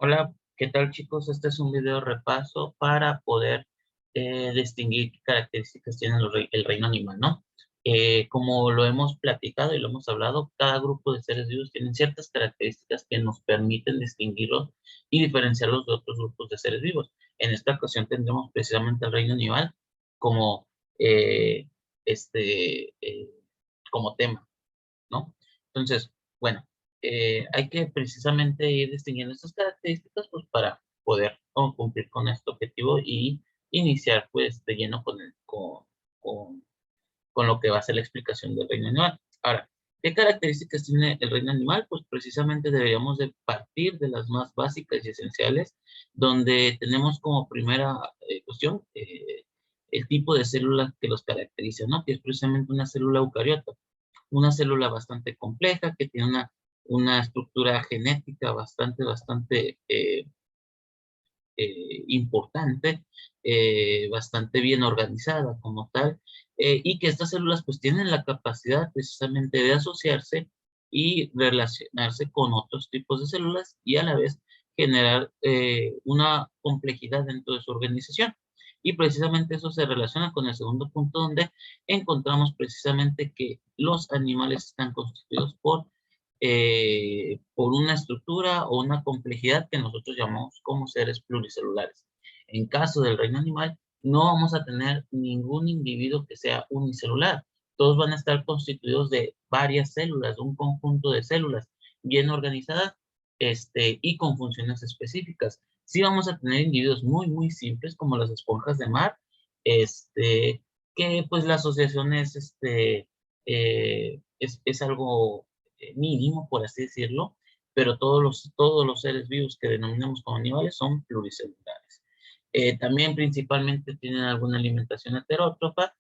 Hola, ¿qué tal chicos? Este es un video repaso para poder distinguir qué características tiene el reino animal, ¿no? Como lo hemos platicado y lo hemos hablado, cada grupo de seres vivos tiene ciertas características que nos permiten distinguirlos y diferenciarlos de otros grupos de seres vivos. En esta ocasión tendremos precisamente el reino animal como, eh, este, eh, como tema, ¿no? Entonces, bueno, hay que precisamente ir distinguiendo estas características, pues, para poder cumplir con este objetivo y iniciar, pues, de lleno con, con lo que va a ser la explicación del reino animal. Ahora, ¿qué características tiene el reino animal? Pues, precisamente deberíamos de partir de las más básicas y esenciales, donde tenemos como primera cuestión el tipo de célula que los caracteriza, ¿no? Que es precisamente una célula eucariota, una célula bastante compleja que tiene una estructura genética bastante importante, bastante bien organizada como tal, y que estas células pues tienen la capacidad precisamente de asociarse y relacionarse con otros tipos de células y a la vez generar una complejidad dentro de su organización. Y precisamente eso se relaciona con el segundo punto, donde encontramos precisamente que los animales están constituidos por una estructura o una complejidad que nosotros llamamos como seres pluricelulares. En caso del reino animal, no vamos a tener ningún individuo que sea unicelular. Todos van a estar constituidos de varias células, de un conjunto de células bien organizadas, y con funciones específicas. Sí vamos a tener individuos muy simples, como las esponjas de mar, que pues la asociación es algo mínimo, por así decirlo, pero todos los seres vivos que denominamos como animales son pluricelulares. También principalmente tienen alguna alimentación heterótrofa.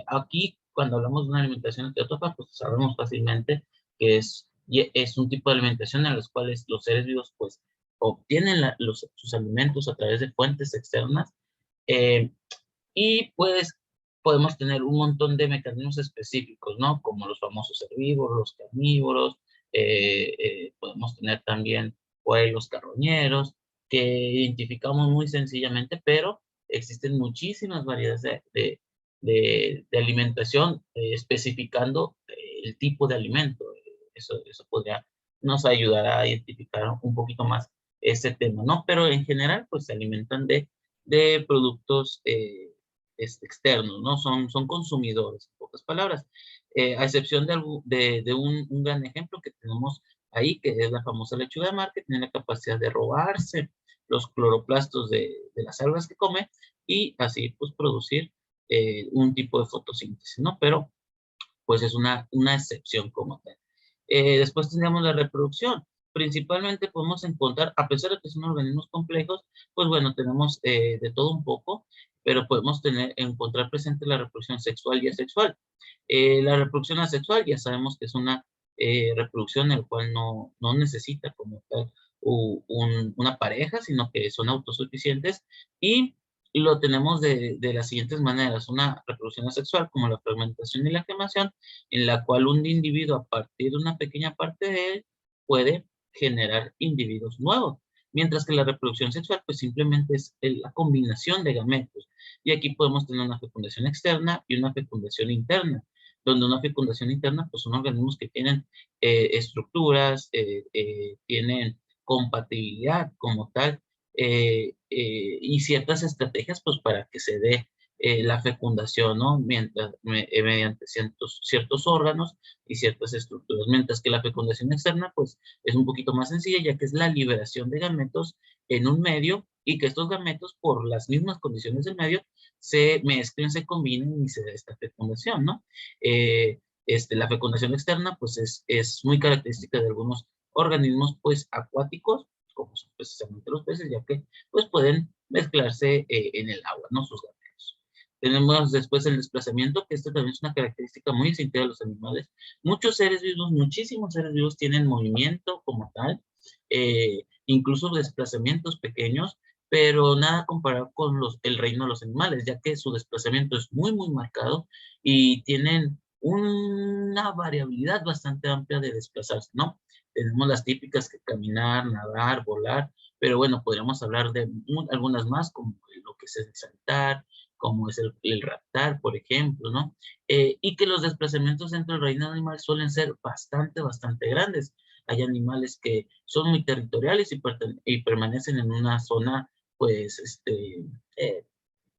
Aquí, cuando hablamos de una alimentación heterótrofa, pues sabemos fácilmente que es un tipo de alimentación en los cuales los seres vivos pues obtienen sus alimentos a través de fuentes externas, eh, y pues podemos tener un montón de mecanismos específicos, ¿no? Como los famosos herbívoros, los carnívoros, podemos tener también pues los carroñeros, que identificamos muy sencillamente, pero existen muchísimas variedades de alimentación, especificando el tipo de alimento. Eso podría nos ayudar a identificar un poquito más ese tema, ¿no? Pero en general, pues se alimentan de productos externos, ¿no? Son consumidores, en pocas palabras. A excepción de un gran ejemplo que tenemos ahí, que es la famosa lechuga de mar, que tiene la capacidad de robarse los cloroplastos de las algas que come y así pues producir un tipo de fotosíntesis, ¿no? Pero pues es una excepción como tal. Después tendríamos la reproducción. Principalmente podemos encontrar, a pesar de que son organismos complejos, pues bueno, tenemos de todo un poco, pero podemos encontrar presente la reproducción sexual y asexual. La reproducción asexual ya sabemos que es una reproducción en la cual no necesita como tal una pareja, sino que son autosuficientes y lo tenemos de las siguientes maneras: una reproducción asexual como la fragmentación y la gemación, en la cual un individuo a partir de una pequeña parte de él puede generar individuos nuevos, mientras que la reproducción sexual pues simplemente es la combinación de gametos. Y aquí podemos tener una fecundación externa y una fecundación interna, donde una fecundación interna pues son organismos que tienen estructuras, tienen compatibilidad como tal, y ciertas estrategias pues para que se dé la fecundación, ¿no? Mediante ciertos órganos y ciertas estructuras, mientras que la fecundación externa pues es un poquito más sencilla, ya que es la liberación de gametos en un medio y que estos gametos, por las mismas condiciones del medio, se mezclen, se combinen y se dé esta fecundación, ¿no? La fecundación externa pues es muy característica de algunos organismos pues acuáticos, como son precisamente los peces, ya que pues pueden mezclarse en el agua, ¿no? Sus gametos. Tenemos después el desplazamiento, que esto también es una característica muy distintiva de los animales. Muchos seres vivos, muchísimos seres vivos tienen movimiento como tal, incluso desplazamientos pequeños, pero nada comparado con el reino de los animales, ya que su desplazamiento es muy marcado y tienen una variabilidad bastante amplia de desplazarse, ¿no? tenemos las típicas que caminar, nadar, volar, pero bueno, podríamos hablar de algunas más, como lo que es el saltar, como es el raptar, por ejemplo, ¿no? Y que los desplazamientos dentro del reino animal suelen ser bastante grandes. Hay animales que son muy territoriales y permanecen en una zona, pues, eh,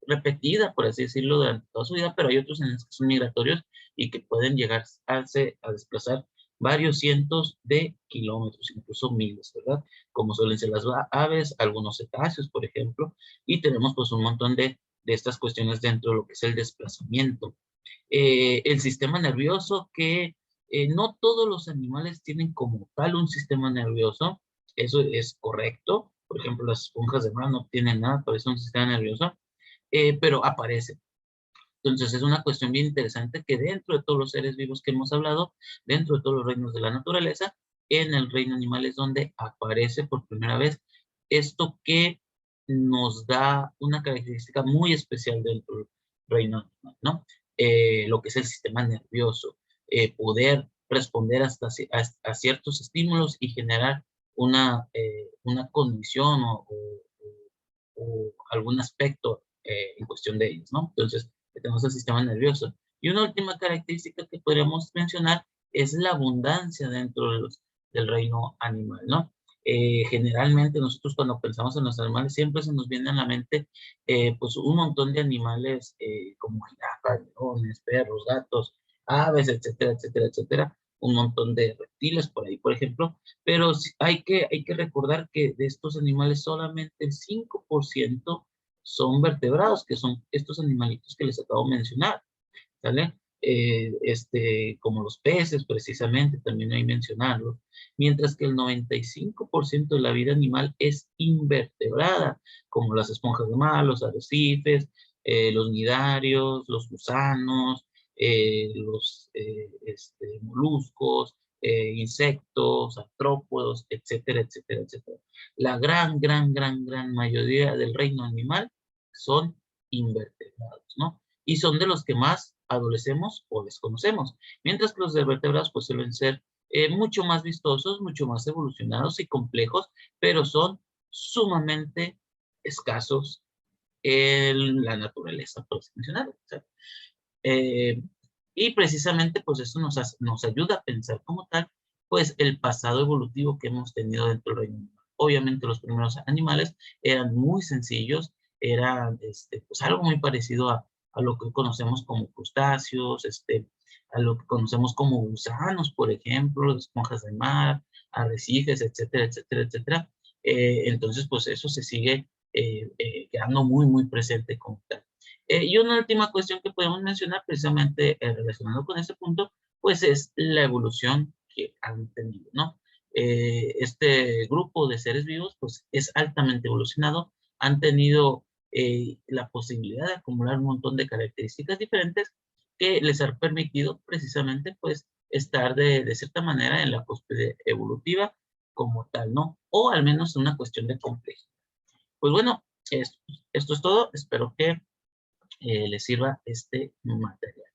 repetida, por así decirlo, durante toda su vida, pero hay otros animales que son migratorios y que pueden llegar a desplazar varios cientos de kilómetros, incluso miles, ¿verdad? Como suelen ser las aves, algunos cetáceos, por ejemplo, y tenemos pues un montón de estas cuestiones dentro de lo que es el desplazamiento. El sistema nervioso, que no todos los animales tienen como tal un sistema nervioso, eso es correcto. Por ejemplo, las esponjas de mar no tienen nada, por eso un sistema nervioso, pero aparece. Entonces es una cuestión bien interesante que dentro de todos los seres vivos que hemos hablado, dentro de todos los reinos de la naturaleza, en el reino animal es donde aparece por primera vez esto que nos da una característica muy especial dentro del reino animal, ¿no? Lo que es el sistema nervioso, poder responder a ciertos estímulos y generar una condición o algún aspecto en cuestión de ellos, ¿no? Entonces, tenemos el sistema nervioso. Y una última característica que podríamos mencionar es la abundancia dentro del reino animal, ¿no? Generalmente nosotros cuando pensamos en los animales siempre se nos viene a la mente pues un montón de animales como jirafas, leones, perros, gatos, aves, etcétera, etcétera, etcétera, un montón de reptiles por ahí, por ejemplo, pero hay que recordar que de estos animales solamente el 5% son vertebrados, que son estos animalitos que les acabo de mencionar, ¿sale? Como los peces, precisamente, también hay mencionarlo, mientras que el 95% de la vida animal es invertebrada, como las esponjas de mar, los arrecifes, los nidarios, los gusanos, los moluscos, insectos, artrópodos, etcétera, etcétera, etcétera. La gran mayoría del reino animal son invertebrados, ¿no? Y son de los que más adolecemos o desconocemos, mientras que los de vertebrados pues suelen ser mucho más vistosos, mucho más evolucionados y complejos, pero son sumamente escasos en la naturaleza, por así mencionar. O sea, eh, y precisamente pues eso nos ayuda a pensar como tal, pues el pasado evolutivo que hemos tenido dentro del reino animal. Obviamente los primeros animales eran muy sencillos, eran pues algo muy parecido a lo que conocemos como crustáceos, a lo que conocemos como gusanos, por ejemplo, esponjas de mar, arrecifes, etcétera, etcétera, etcétera. Entonces pues eso se sigue quedando muy presente como tal. Y una última cuestión que podemos mencionar precisamente relacionado con ese punto, pues es la evolución que han tenido, ¿no? Este grupo de seres vivos, pues es altamente evolucionado, han tenido la posibilidad de acumular un montón de características diferentes que les han permitido precisamente, pues, estar de cierta manera en la cúspide evolutiva como tal, ¿no? O al menos una cuestión de complejidad. Pues bueno, esto es todo. Espero que les sirva este material.